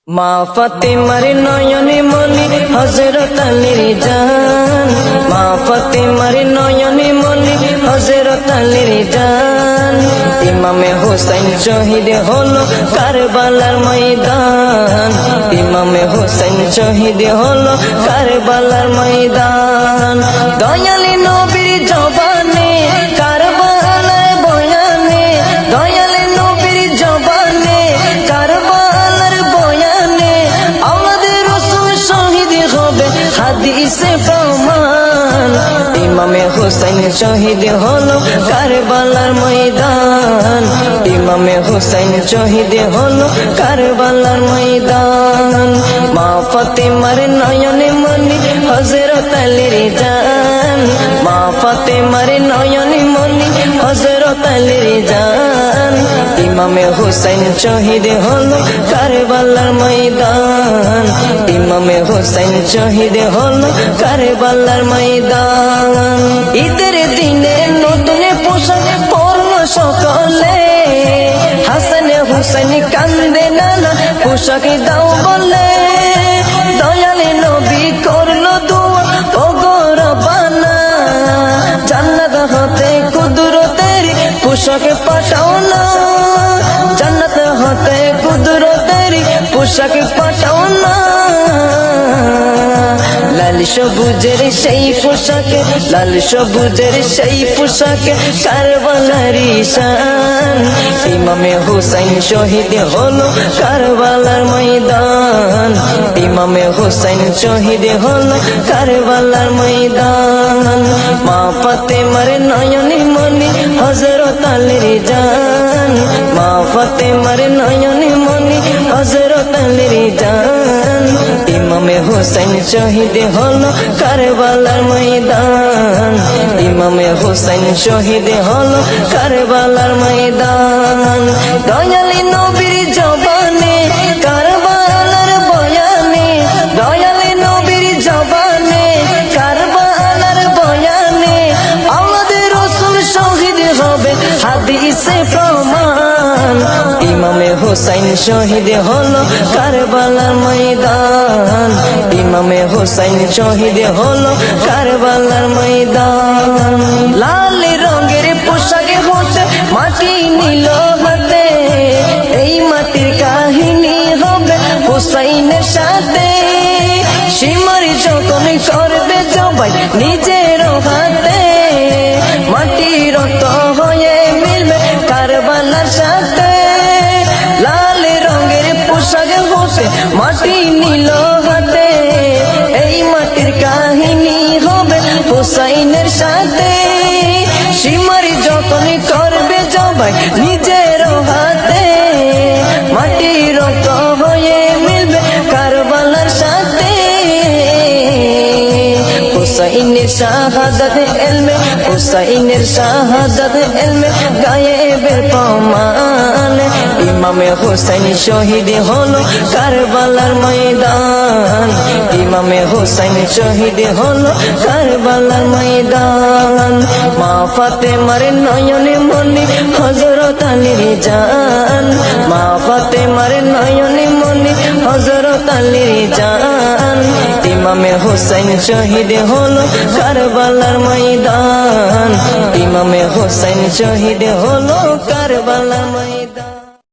মা ফাতেমার নয়নে মনি হযরত আলীর জান, মা ফাতেমার নয়নে মনি হযরত আলীর জান। ইমামে হোসেন শহীদ হলো কারবালার ময়দান, ইমামে হোসেন শহীদ হলো কারবালার ময়দান। দয়ালি নবীর জবানে কারবালার বয়ানে, দয়ালি নবীর জবানে কারবালার বয়ানে আওলাদে রাসূল শহীদ হবে হাদিসে প্রমাণ। ইমামে হোসেন শহীদ হলো কারবালার ময়দান, ইমামে হোসেন শহীদ হলো কারবালার ময়দান। মা ফাতেমার নয়নে মনি হযরত আলীর জান, মা ফাতেমার নয়নে মনি হযরত আলীর জান। ইমামে হোসেন শহীদ হলো কারবালার ময়দান, ইমামে হোসেন শহীদ হলো কারবালার ময়দান। ঈদের দিনে নতুন পোশাক পরলো সকলে, হাসান হুসেন কান্দে নানা পোশাক দাও বলে। দয়ালে নবী করলো দোয়া ও গো রব্বানা, জান্নাত হতে কুদরতের পোশাক পাঠাও না, জান্নাত হতে কুদরতের পোশাক পাঠাও না। লাল সবুজের সেই পোশাকে, লাল সবুজের সেই পোশাকে কারবালারি শান। ইমামে হোসেন শহীদ হলো কারবালার ময়দান, ইমামে হোসেন শহীদ হলো কারবালার ময়দান। মা ফাতেমার নয়নে মনি হযরত আলীর জান, মা ফাতেমার নয়নে মনি হযরত আলীর জান। ইমামে হোসেন শহীদ হলো কারবালার ময়দান, ইমামে হোসেন শহীদ হলো কারবালার ময়দান। দয়ালি নবীর জবানে কারবালার বয়ানে, দয়ালি নবীর জবানে কারবালার বয়ানে আওলাদে রাসূল শহীদ হবে হাদিসে প্রমাণ। ইমামে হোসেন শহীদ হলো কারবালার ময়দান, ইমামে হোসেন শহীদ হলো কারবালার ময়দান। লাল রঙের পোশাকে হতে মাটি নিল হাতে, এই মাটির কাহিনী হবে হোসেনের সাথে। সীমার যখন করবে জবাই নিজের হাতে, মাটির রক্ত হয়ে মিলবে কারবালার সাথে। লাল রঙের পোশাক হতে মাটি নিল হাতে, এই মাটির কাহিনী হবে হোসেনের সাথে। সীমার যখন করবে জবাই নিজের হাতে, মাটির রক্ত হয়ে মিলবে কারবালার সাথে। হুসাইনের শাহাদাত ইলমে, হুসাইনের শাহাদাত ইলমে গায়েবের প্রমাণ। ইমামে হোসেন শহীদ হলো কারবালার ময়দান, ইমামে হোসেন শহীদ হলো কারবালার ময়দান। মা ফাতেমার নয়নে মনি হযরত আলীর জান, মা ফাতেমার নয়নে মনি হযরত আলীর জান। ইমামে হোসেন শহীদ হলো কারবালার ময়দান, ইমামে হোসেন শহীদ হলো কারবালার ময়দান।